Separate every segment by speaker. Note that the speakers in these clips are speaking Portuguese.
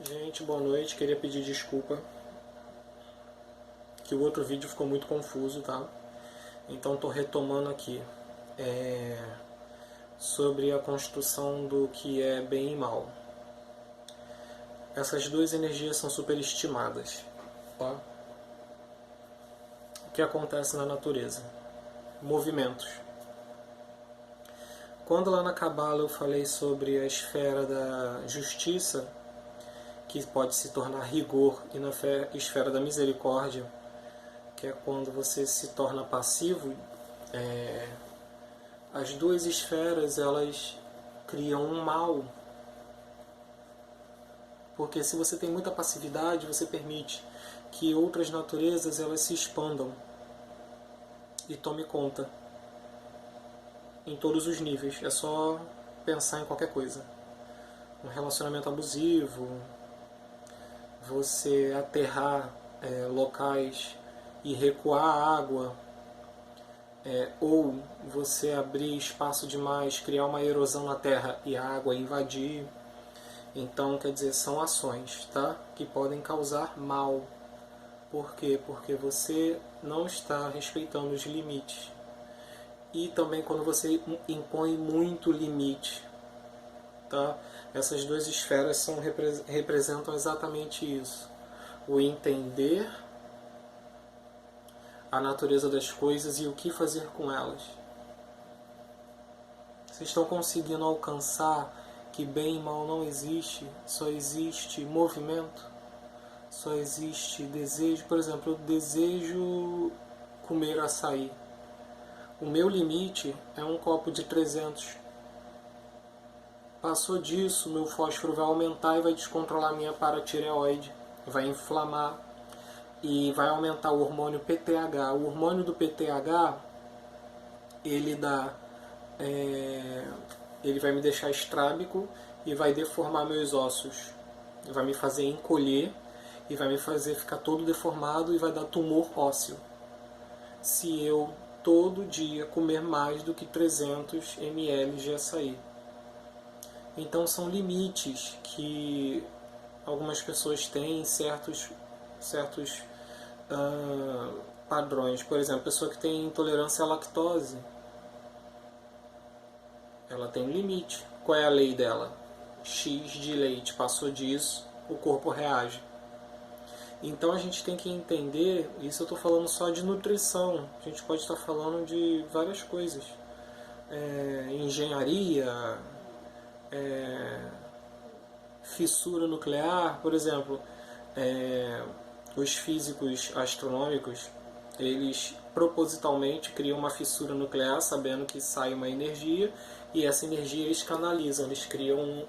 Speaker 1: Gente, boa noite. Queria pedir desculpa que o outro vídeo ficou muito confuso, tá? Então tô retomando aqui sobre a construção do que é bem e mal. Essas duas energias são superestimadas, tá? O que acontece na natureza? Movimentos. Quando lá na Cabala eu falei sobre a esfera da justiça, que pode se tornar rigor, e na esfera da misericórdia, que é quando você se torna passivo, as duas esferas elas criam um mal, porque se você tem muita passividade, você permite que outras naturezas elas se expandam e tome conta em todos os níveis. É só pensar em qualquer coisa. Um relacionamento abusivo, você aterrar locais e recuar a água, ou você abrir espaço demais, criar uma erosão na terra e a água invadir. Então, quer dizer, são ações, tá? Que podem causar mal. Por quê? Porque você não está respeitando os limites. E também quando você impõe muito limite, tá? Essas duas esferas representam exatamente isso. O entender a natureza das coisas e o que fazer com elas. Vocês estão conseguindo alcançar que bem e mal não existe, só existe movimento, só existe desejo. Por exemplo, eu desejo comer açaí. O meu limite é um copo de 300. Passou disso, meu fósforo vai aumentar e vai descontrolar minha paratireoide, vai inflamar e vai aumentar o hormônio PTH. O hormônio do PTH, ele vai me deixar estrábico e vai deformar meus ossos, vai me fazer encolher e vai me fazer ficar todo deformado e vai dar tumor ósseo. Se eu todo dia comer mais do que 300 ml de açaí. Então são limites que algumas pessoas têm, certos padrões. Por exemplo, a pessoa que tem intolerância à lactose, ela tem um limite. Qual é a lei dela? X de leite, passou disso, o corpo reage. Então a gente tem que entender, isso eu estou falando só de nutrição, a gente pode estar falando de várias coisas. Engenharia, fissura nuclear, por exemplo, os físicos astronômicos, eles propositalmente criam uma fissura nuclear sabendo que sai uma energia e essa energia eles canalizam, eles criam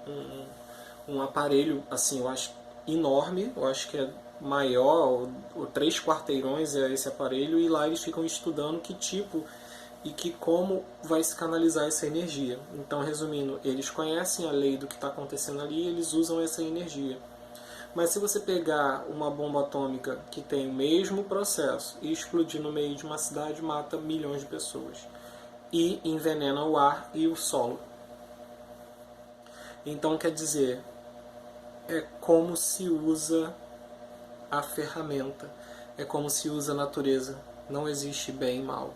Speaker 1: um aparelho, assim, eu acho enorme, eu acho que é maior, ou 3 quarteirões é esse aparelho, e lá eles ficam estudando que tipo e como vai se canalizar essa energia. Então, resumindo, eles conhecem a lei do que está acontecendo ali e eles usam essa energia. Mas se você pegar uma bomba atômica que tem o mesmo processo e explodir no meio de uma cidade, mata milhões de pessoas. E envenena o ar e o solo. Então, quer dizer, é como se usa a ferramenta, é como se usa a natureza. Não existe bem e mal.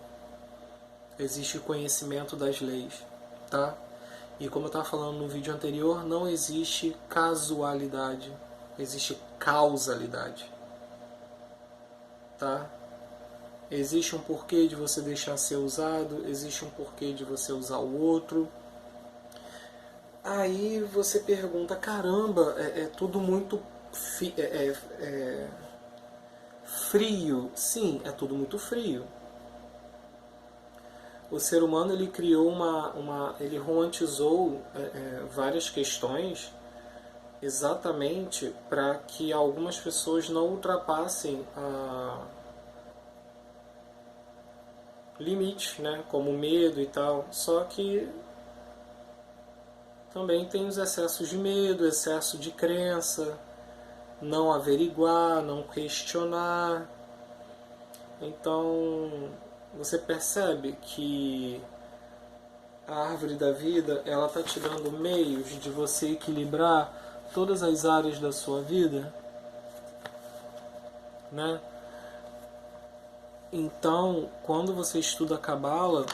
Speaker 1: Existe o conhecimento das leis, tá? E como eu estava falando no vídeo anterior, não existe casualidade, existe causalidade, tá? Existe um porquê de você deixar ser usado, existe um porquê de você usar o outro. Aí você pergunta, caramba, é tudo muito frio. Sim, é tudo muito frio. O ser humano ele criou ele romantizou várias questões exatamente para que algumas pessoas não ultrapassem limites, né, como medo e tal. Só que também tem os excessos de medo, excesso de crença, não averiguar, não questionar. Então você percebe que a árvore da vida ela está te dando meios de você equilibrar todas as áreas da sua vida, né? Então, quando você estuda a Cabala,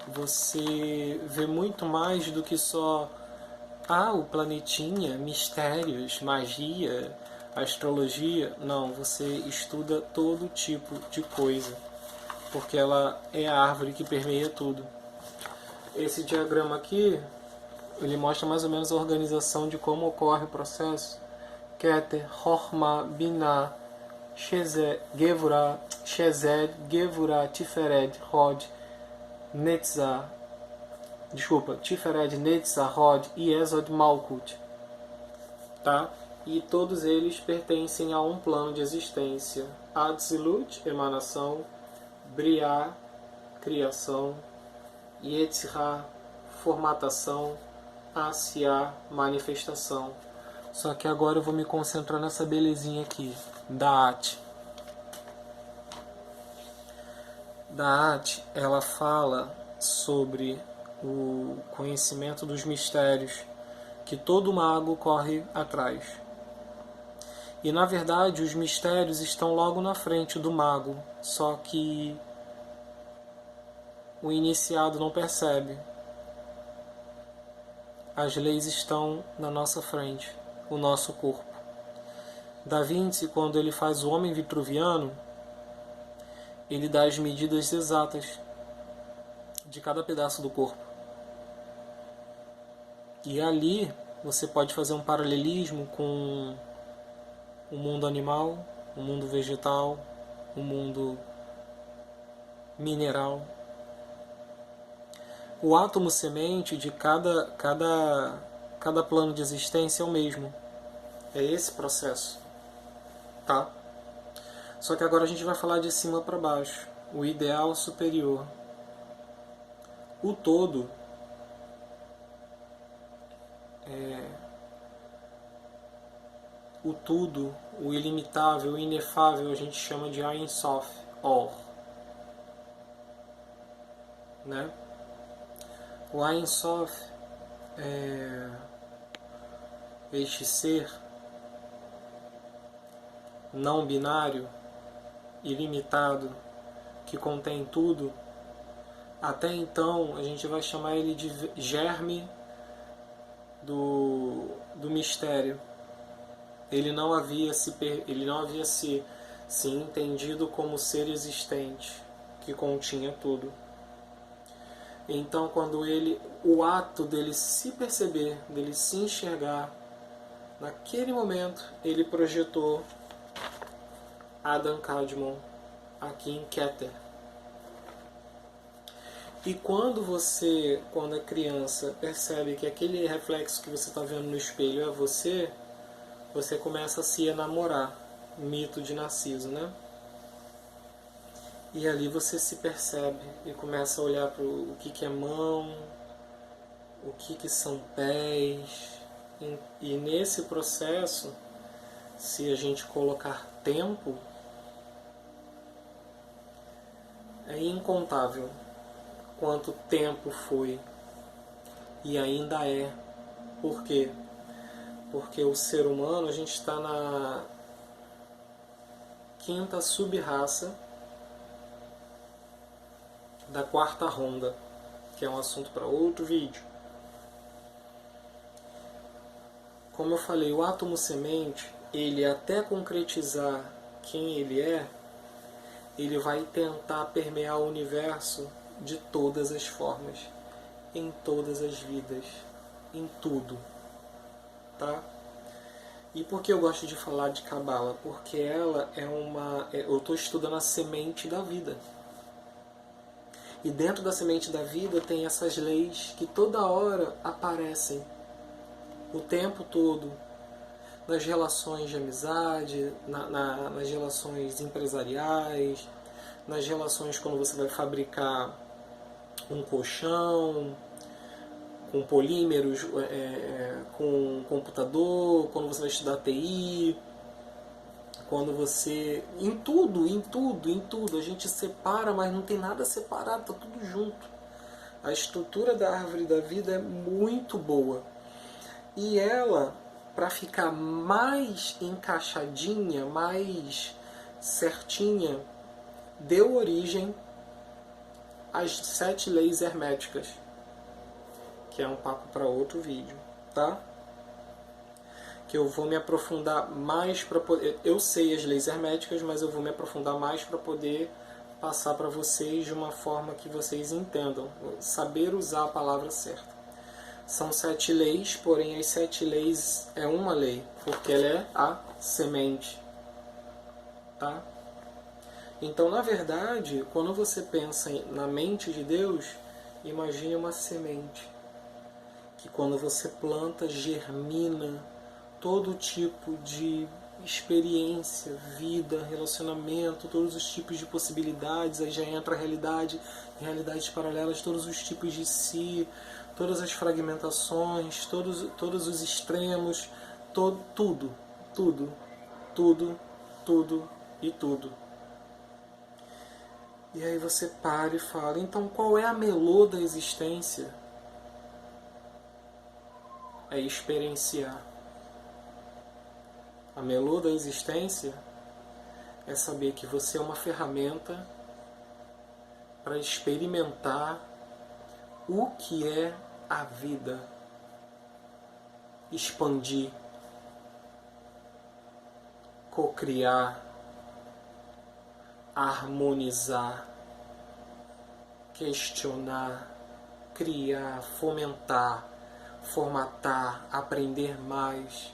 Speaker 1: você vê muito mais do que só o planetinha, mistérios, magia, astrologia. Não, você estuda todo tipo de coisa, porque ela é a árvore que permeia tudo. Esse diagrama aqui, ele mostra mais ou menos a organização de como ocorre o processo. Keter, Horma, Binah, Shezed, Gevurah, Tiferet, Hod, Netzah, Tiferet, Netzah, Hod e Esod Malkut. Tá? E todos eles pertencem a um plano de existência. Atzilut, emanação, Briah, criação, Yetzirah, formatação, Asiá, manifestação. Só que agora eu vou me concentrar nessa belezinha aqui, Da'at. Da'at, ela fala sobre o conhecimento dos mistérios que todo mago corre atrás. E na verdade os mistérios estão logo na frente do mago, só que o iniciado não percebe. As leis estão na nossa frente, o nosso corpo. Da Vinci, quando ele faz o homem vitruviano, ele dá as medidas exatas de cada pedaço do corpo. E ali você pode fazer um paralelismo com o mundo animal, o mundo vegetal, o mundo mineral. O átomo semente de cada plano de existência é o mesmo. É esse processo. Tá? Só que agora a gente vai falar de cima para baixo. O ideal superior. O todo o tudo, o ilimitável, o inefável, a gente chama de Ein Sof, Or. Né? O Ein Sof é este ser não binário, ilimitado, que contém tudo. Até então a gente vai chamar ele de germe do mistério. Ele não havia se entendido como ser existente que continha tudo. Então, quando o ato dele se perceber, dele se enxergar, naquele momento ele projetou Adam Kadmon aqui em Keter. E quando é criança, percebe que aquele reflexo que você está vendo no espelho é você começa a se enamorar. Mito de Narciso, né? E ali você se percebe e começa a olhar para o que é mão, o que são pés. E nesse processo, se a gente colocar tempo, é incontável quanto tempo foi e ainda é. Por quê? Porque o ser humano, a gente está na 5ª sub-raça da 4ª ronda, que é um assunto para outro vídeo. Como eu falei, o átomo semente, ele até concretizar quem ele é, ele vai tentar permear o universo de todas as formas, em todas as vidas, em tudo. Tá? E por que eu gosto de falar de Cabala? Porque ela eu estou estudando a semente da vida. E dentro da semente da vida tem essas leis que toda hora aparecem, o tempo todo, nas relações de amizade, nas relações empresariais, nas relações quando você vai fabricar um colchão, com polímeros, com computador, quando você vai estudar TI, quando você... Em tudo, a gente separa, mas não tem nada separado, está tudo junto. A estrutura da árvore da vida é muito boa. E ela para ficar mais encaixadinha, mais certinha, deu origem às 7 leis herméticas, que é um papo para outro vídeo, tá? Que eu vou me aprofundar mais para poder... Eu sei as leis herméticas, mas eu vou me aprofundar mais para poder passar para vocês de uma forma que vocês entendam, saber usar a palavra certa. São 7 leis, porém as 7 leis é uma lei, porque ela é a semente, tá? Então, na verdade, quando você pensa na mente de Deus, imagine uma semente, que quando você planta, germina todo tipo de experiência, vida, relacionamento, todos os tipos de possibilidades, aí já entra a realidade, realidades paralelas, todos os tipos de si, todas as fragmentações, todos os extremos, tudo e tudo. E aí você para e fala, então qual é a melô da existência? É experienciar. A melô da existência é saber que você é uma ferramenta para experimentar o que é a vida. Expandir, cocriar, harmonizar, questionar, criar, fomentar, formatar, aprender mais.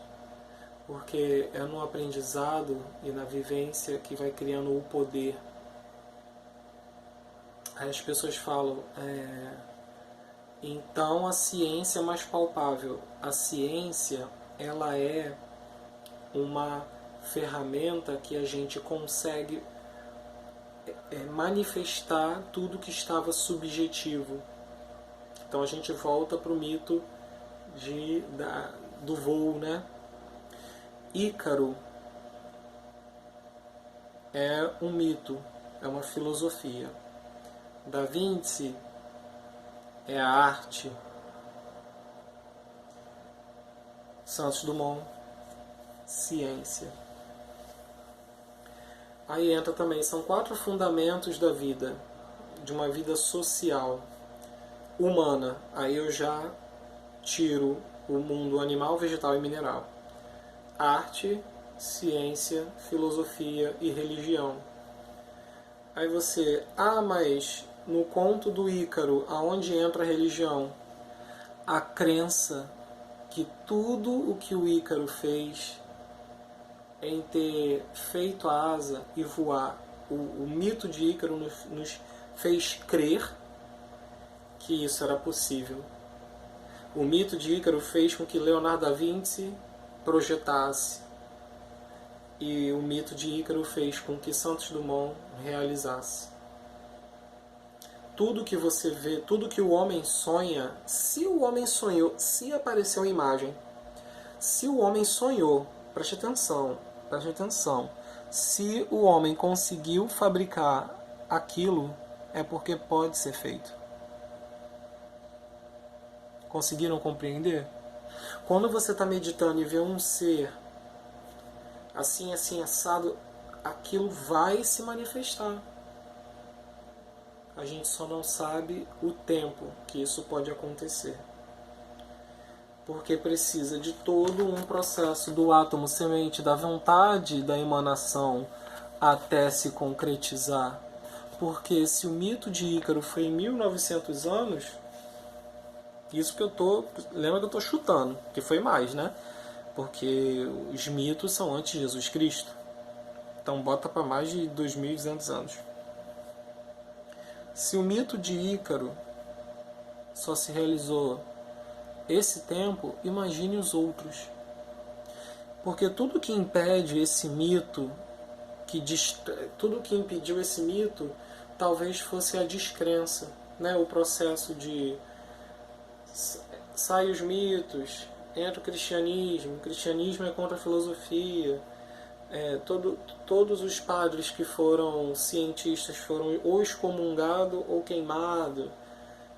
Speaker 1: Porque é no aprendizado e na vivência que vai criando o poder. Aí as pessoas falam, então a ciência é mais palpável. A ciência, ela é uma ferramenta que a gente consegue manifestar tudo que estava subjetivo. Então a gente volta para o mito do voo, né? Ícaro é um mito, é uma filosofia. Da Vinci é a arte. Santos Dumont, ciência. Aí entra também, são 4 fundamentos da vida, de uma vida social, humana. Aí eu já tiro o mundo animal, vegetal e mineral. Arte, ciência, filosofia e religião. Aí você, mas no conto do Ícaro, aonde entra a religião? A crença que tudo o que o Ícaro fez em ter feito a asa e voar, o mito de Ícaro nos fez crer que isso era possível. O mito de Ícaro fez com que Leonardo da Vinci projetasse, e o mito de Ícaro fez com que Santos Dumont realizasse. Tudo que você vê, tudo que o homem sonha, se o homem sonhou, se apareceu uma imagem, se o homem sonhou, preste atenção, se o homem conseguiu fabricar aquilo, é porque pode ser feito. Conseguiram compreender? Quando você está meditando e vê um ser assim, assado, aquilo vai se manifestar. A gente só não sabe o tempo que isso pode acontecer. Porque precisa de todo um processo do átomo semente, da vontade da emanação até se concretizar. Porque se o mito de Ícaro foi em 1900 anos, isso que lembra que eu estou chutando, que foi mais, né? Porque os mitos são antes de Jesus Cristo. Então bota para mais de 2.200 anos. Se o mito de Ícaro só se realizou esse tempo, imagine os outros. Porque tudo que impede esse mito, tudo que impediu esse mito, talvez fosse a descrença, né? O processo de sai os mitos, entra o cristianismo é contra a filosofia, todos os padres que foram cientistas foram ou excomungados ou queimados,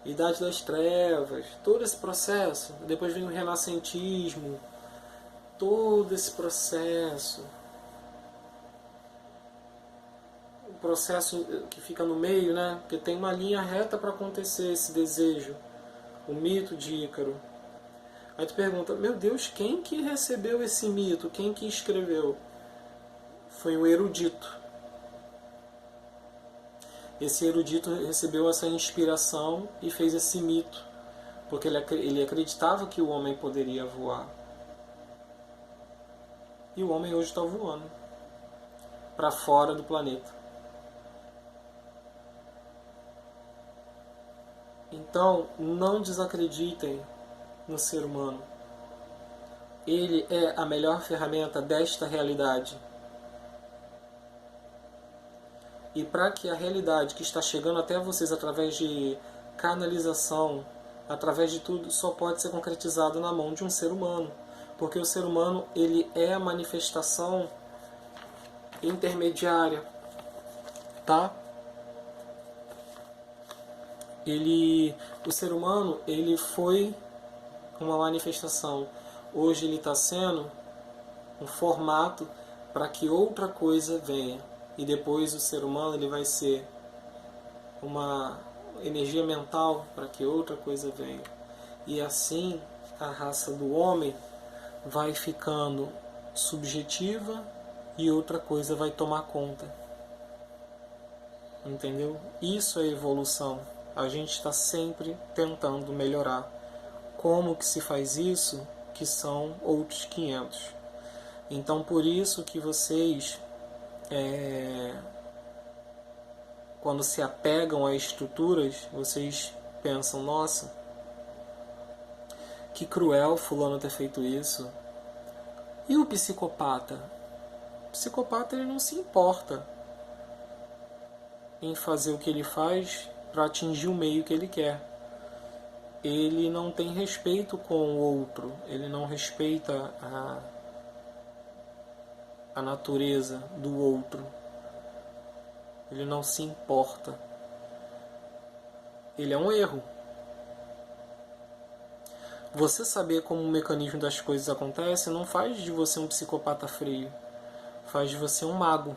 Speaker 1: Idade das Trevas, todo esse processo. Depois vem o renascentismo, todo esse processo, o processo que fica no meio, né? Porque tem uma linha reta para acontecer esse desejo, o mito de Ícaro. Aí tu pergunta, meu Deus, quem que recebeu esse mito? Quem que escreveu? Foi um erudito. Esse erudito recebeu essa inspiração e fez esse mito, porque ele acreditava que o homem poderia voar. E o homem hoje está voando para fora do planeta. Então, não desacreditem no ser humano. Ele é a melhor ferramenta desta realidade. E para que a realidade que está chegando até vocês através de canalização, através de tudo, só pode ser concretizado na mão de um ser humano. Porque o ser humano, ele é a manifestação intermediária, tá? O ser humano, ele foi uma manifestação. Hoje ele está sendo um formato para que outra coisa venha. E depois o ser humano, ele vai ser uma energia mental para que outra coisa venha. E assim a raça do homem vai ficando subjetiva e outra coisa vai tomar conta. Entendeu? Isso é evolução. A gente está sempre tentando melhorar. Como que se faz isso? Que são outros 500. Então por isso que vocês, quando se apegam a estruturas, vocês pensam, nossa, que cruel fulano ter feito isso. E o psicopata? O psicopata, ele não se importa em fazer o que ele faz para atingir o meio que ele quer. Ele não tem respeito com o outro, ele não respeita a natureza do outro, ele não se importa. Ele é um erro. Você saber como o mecanismo das coisas acontece não faz de você um psicopata frio, faz de você um mago.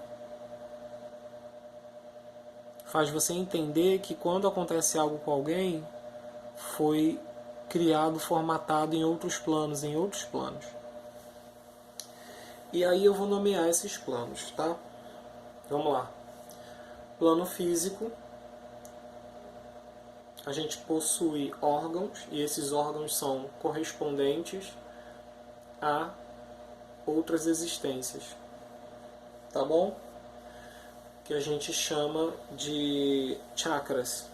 Speaker 1: Faz você entender que quando acontece algo com alguém, foi criado, formatado em outros planos, E aí eu vou nomear esses planos, tá? Vamos lá. Plano físico. A gente possui órgãos, e esses órgãos são correspondentes a outras existências. Tá bom? Que a gente chama de chakras.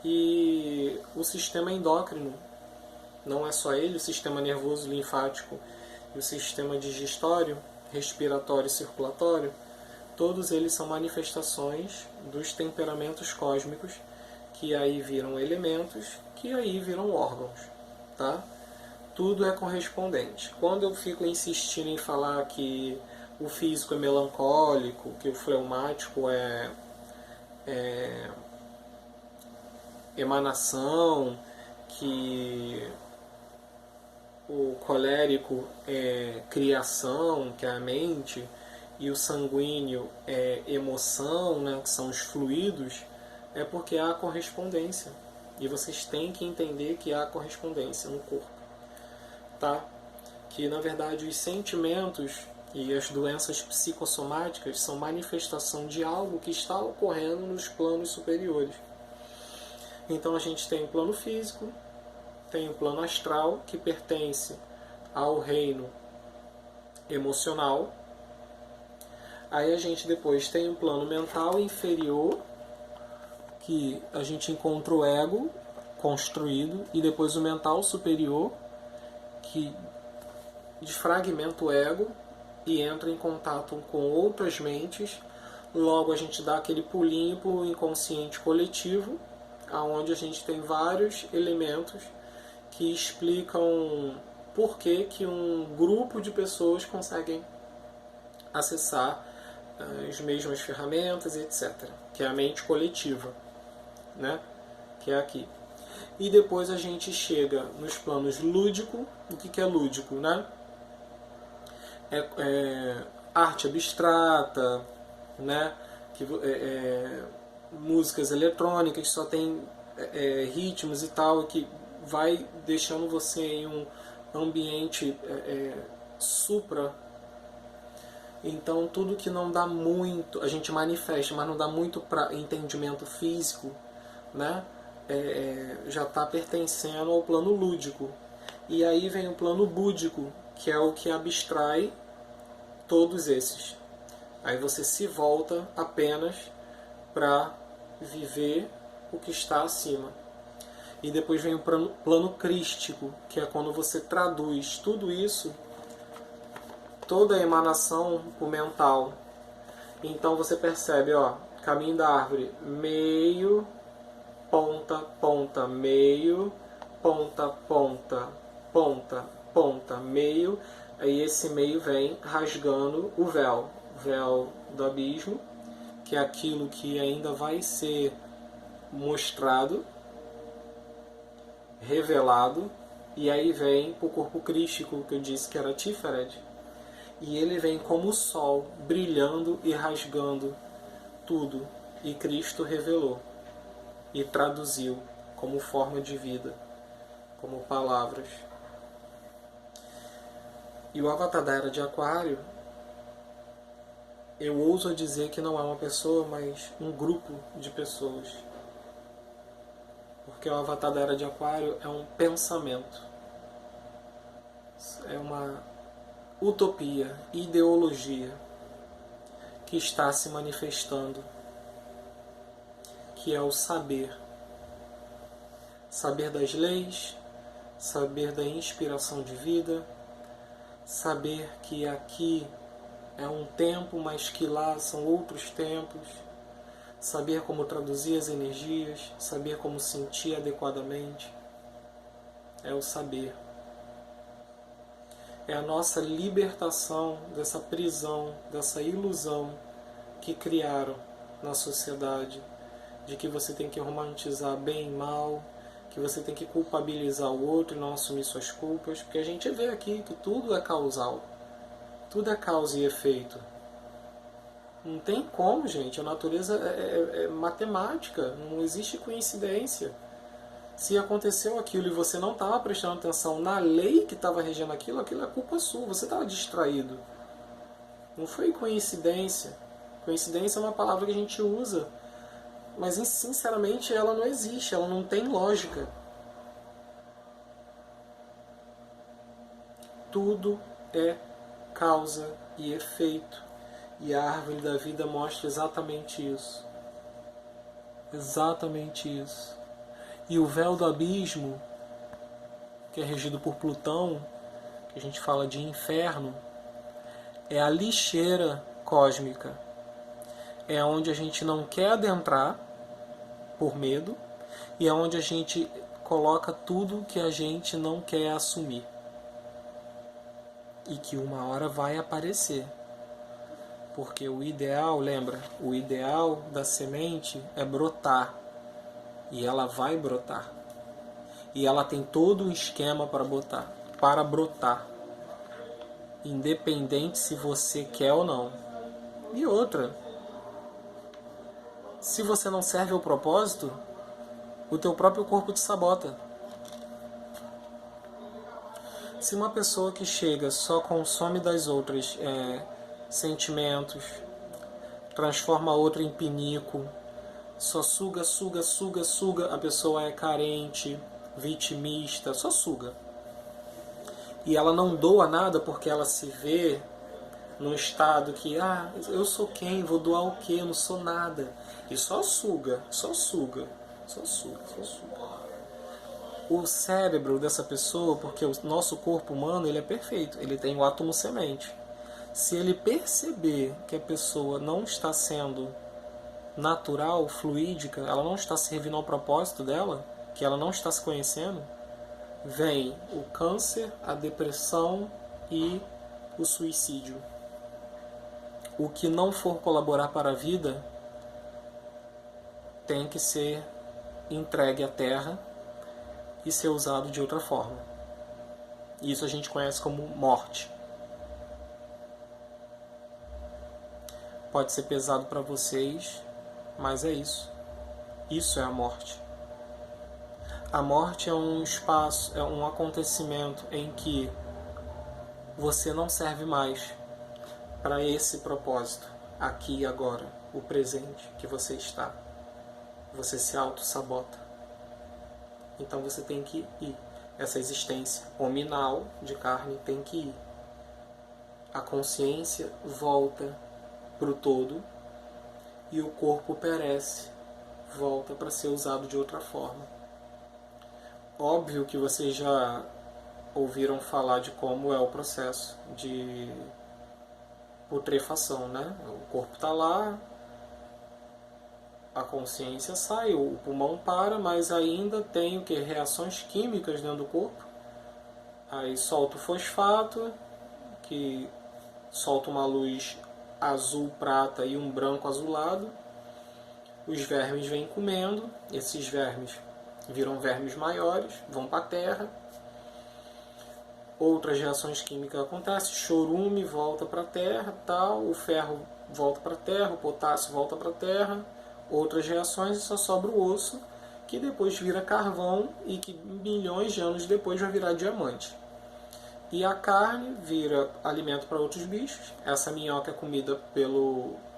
Speaker 1: E o sistema endócrino, não é só ele, o sistema nervoso, linfático e o sistema digestório, respiratório e circulatório, todos eles são manifestações dos temperamentos cósmicos, que aí viram elementos, que aí viram órgãos, tá? Tudo é correspondente. Quando eu fico insistindo em falar que o físico é melancólico, que o fleumático é emanação, que o colérico é criação, que é a mente, e o sanguíneo é emoção, né, que são os fluidos, é porque há correspondência. E vocês têm que entender que há correspondência no corpo, tá? Que na verdade os sentimentos e as doenças psicossomáticas são manifestação de algo que está ocorrendo nos planos superiores. Então a gente tem o plano físico, tem o plano astral, que pertence ao reino emocional. Aí a gente depois tem o plano mental inferior, que a gente encontra o ego construído, e depois o mental superior, que desfragmenta o ego e entra em contato com outras mentes. Logo a gente dá aquele pulinho para o inconsciente coletivo, onde a gente tem vários elementos que explicam por que um grupo de pessoas conseguem acessar as mesmas ferramentas, etc. Que é a mente coletiva, né? Que é aqui. E depois a gente chega nos planos lúdico. O que é lúdico, né? arte abstrata, né? Músicas eletrônicas, só tem ritmos e tal, que vai deixando você em um ambiente supra. Então tudo que não dá muito, a gente manifesta, mas não dá muito para entendimento físico, né? Já está pertencendo ao plano lúdico. E aí vem o plano búdico, que é o que abstrai todos esses. Aí você se volta apenas para viver o que está acima. E depois vem o plano crístico, que é quando você traduz tudo isso, toda a emanação para o mental. Então você percebe, ó, caminho da árvore, meio, ponta, ponta, meio, ponta, ponta, ponta, ponta, meio. Aí esse meio vem rasgando o véu do abismo, que é aquilo que ainda vai ser mostrado, revelado, e aí vem o corpo crístico, que eu disse que era Tiferet, e ele vem como o sol, brilhando e rasgando tudo, e Cristo revelou e traduziu como forma de vida, como palavras. E o Avatar da Era de Aquário, eu ouso dizer que não é uma pessoa, mas um grupo de pessoas. Porque o Avatar da Era de Aquário é um pensamento. É uma utopia, ideologia que está se manifestando, que é o saber. Saber das leis, saber da inspiração de vida, saber que aqui é um tempo, mas que lá são outros tempos, saber como traduzir as energias, saber como sentir adequadamente, é o saber. É a nossa libertação dessa prisão, dessa ilusão que criaram na sociedade, de que você tem que romantizar bem e mal, que você tem que culpabilizar o outro e não assumir suas culpas, porque a gente vê aqui que tudo é causal. Tudo é causa e efeito. Não tem como, gente. A natureza é matemática. Não existe coincidência. Se aconteceu aquilo e você não estava prestando atenção na lei que estava regendo aquilo é culpa sua. Você estava distraído. Não foi coincidência. Coincidência é uma palavra que a gente usa, mas sinceramente ela não existe. Ela não tem lógica. Tudo é causa e efeito. E a árvore da vida mostra exatamente isso. Exatamente isso. E o véu do abismo, que é regido por Plutão, que a gente fala de inferno, é a lixeira cósmica. É onde a gente não quer adentrar por medo e é onde a gente coloca tudo que a gente não quer assumir. E que uma hora vai aparecer. Porque o ideal, lembra, o ideal da semente é brotar. E ela vai brotar. E ela tem todo um esquema para brotar. Independente se você quer ou não. E outra, se você não serve ao propósito, o teu próprio corpo te sabota. Se uma pessoa que chega só consome das outras sentimentos, transforma a outra em pinico, só suga, a pessoa é carente, vitimista, só suga. E ela não doa nada porque ela se vê num estado que, eu sou quem? Vou doar o quê? Eu não sou nada. E só suga. O cérebro dessa pessoa, porque o nosso corpo humano ele é perfeito, ele tem o átomo semente. Se ele perceber que a pessoa não está sendo natural, fluídica, ela não está servindo ao propósito dela, que ela não está se conhecendo, vem o câncer, a depressão e o suicídio. O que não for colaborar para a vida tem que ser entregue à terra e ser usado de outra forma. Isso a gente conhece como morte. pode ser pesado para vocês, mas é isso. Isso é a morte. A morte é um espaço, é um acontecimento em que você não serve mais para esse propósito, aqui e agora, o presente que você está. Você se auto-sabota. Então você tem que ir. Essa existência hominal de carne tem que ir. A consciência volta para o todo e o corpo perece, volta para ser usado de outra forma. Óbvio que vocês já ouviram falar de como é o processo de putrefação, né? O corpo está lá, a consciência sai, o pulmão para, mas ainda tem o que? Reações químicas dentro do corpo. Aí solta o fosfato, que solta uma luz azul prata e um branco azulado. Os vermes vêm comendo, esses vermes viram vermes maiores, vão para a terra. Outras reações químicas acontecem, chorume volta para a terra, tal, o ferro volta para a terra, o potássio volta para a terra. Outras reações e só sobra o osso, que depois vira carvão e que milhões de anos depois vai virar diamante. E a carne vira alimento para outros bichos. Essa minhoca é comida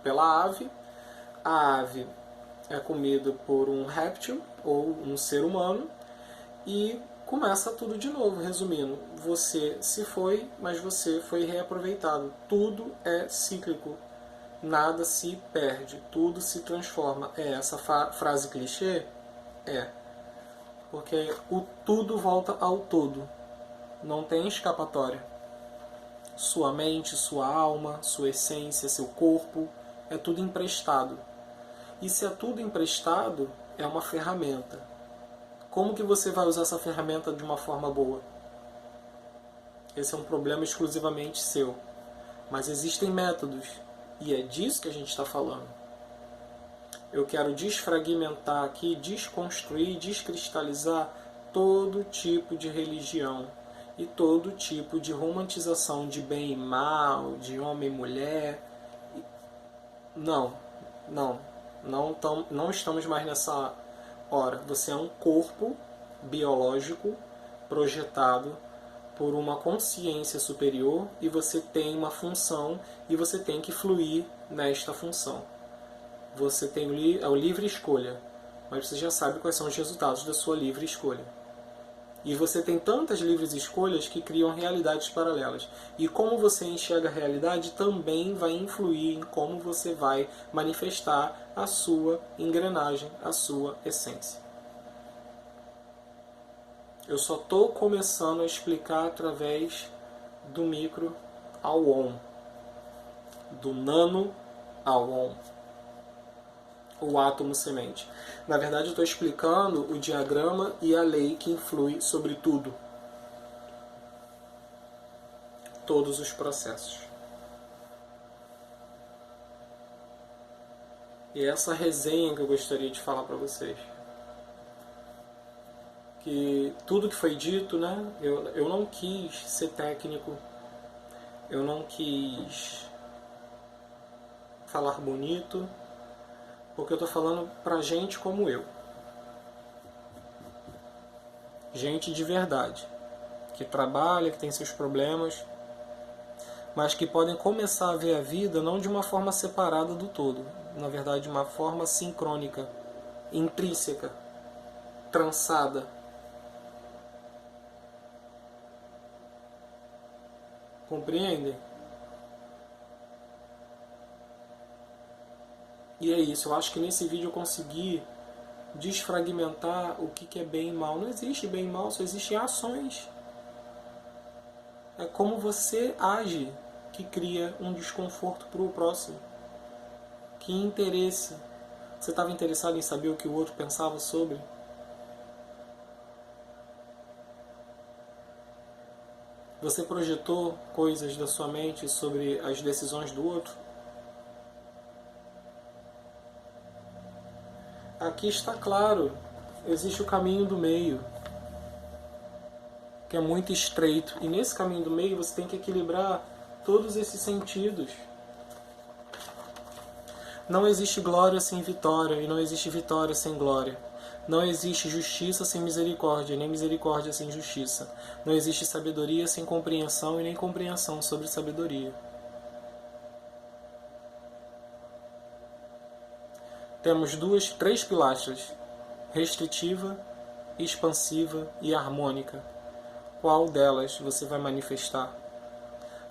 Speaker 1: pela ave. A ave é comida por um réptil ou um ser humano. E começa tudo de novo, resumindo. Você se foi, mas você foi reaproveitado. Tudo é cíclico. Nada se perde, tudo se transforma. É essa frase clichê? É. Porque o tudo volta ao todo. Não tem escapatória. Sua mente, sua alma, sua essência, seu corpo, é tudo emprestado. E se é tudo emprestado, é uma ferramenta. Como que você vai usar essa ferramenta de uma forma boa? Esse é um problema exclusivamente seu. Mas existem métodos. E é disso que a gente está falando. Eu quero desfragmentar aqui, desconstruir, descristalizar todo tipo de religião e todo tipo de romantização de bem e mal, de homem e mulher. Não estamos mais nessa hora. Você é um corpo biológico projetado por uma consciência superior e você tem uma função e você tem que fluir nesta função. Você tem o livre escolha, mas você já sabe quais são os resultados da sua livre escolha. E você tem tantas livres escolhas que criam realidades paralelas. E como você enxerga a realidade também vai influir em como você vai manifestar a sua engrenagem, a sua essência. Eu só estou começando a explicar através do micro ao on, do nano ao on, o átomo semente. Na verdade, eu estou explicando o diagrama e a lei que influi sobre tudo, todos os processos. E essa resenha que eu gostaria de falar para vocês. Que tudo que foi dito, né? Eu não quis ser técnico, eu não quis falar bonito, porque eu estou falando pra gente como eu. Gente de verdade, que trabalha, que tem seus problemas, mas que podem começar a ver a vida não de uma forma separada do todo, na verdade de uma forma sincrônica, intrínseca, trançada. Compreendem? E é isso, eu acho que nesse vídeo eu consegui desfragmentar o que é bem e mal. Não existe bem e mal, só existem ações. É como você age que cria um desconforto para o próximo. Que interesse? Você estava interessado em saber o que o outro pensava sobre? Você projetou coisas da sua mente sobre as decisões do outro? Aqui está claro, existe o caminho do meio, que é muito estreito. E nesse caminho do meio você tem que equilibrar todos esses sentidos. Não existe glória sem vitória, e não existe vitória sem glória. Não existe justiça sem misericórdia, nem misericórdia sem justiça. Não existe sabedoria sem compreensão, e nem compreensão sobre sabedoria. Temos três pilastras: restritiva, expansiva e harmônica. Qual delas você vai manifestar?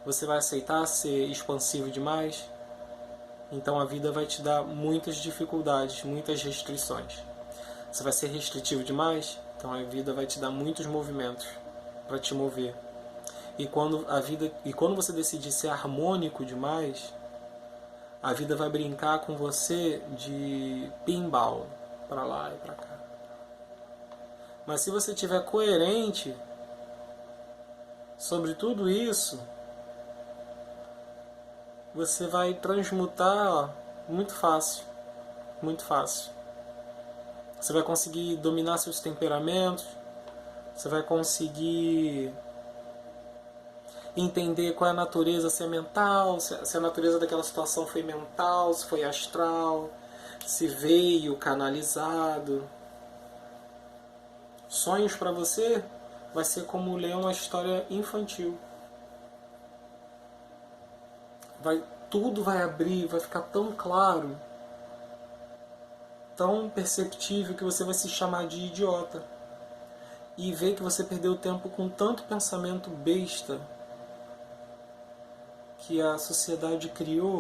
Speaker 1: Você vai aceitar ser expansivo demais? Então a vida vai te dar muitas dificuldades, muitas restrições. Você vai ser restritivo demais? Então a vida vai te dar muitos movimentos para te mover. E quando você decidir ser harmônico demais, a vida vai brincar com você de pinball, para lá e para cá. Mas se você estiver coerente sobre tudo isso, você vai transmutar muito fácil, muito fácil. Você vai conseguir dominar seus temperamentos, você vai conseguir entender qual é a natureza, se é mental, se a natureza daquela situação foi mental, se foi astral, se veio canalizado. Sonhos para você vai ser como ler uma história infantil. Tudo vai abrir, vai ficar tão claro, tão perceptível, que você vai se chamar de idiota. E ver que você perdeu tempo com tanto pensamento besta que a sociedade criou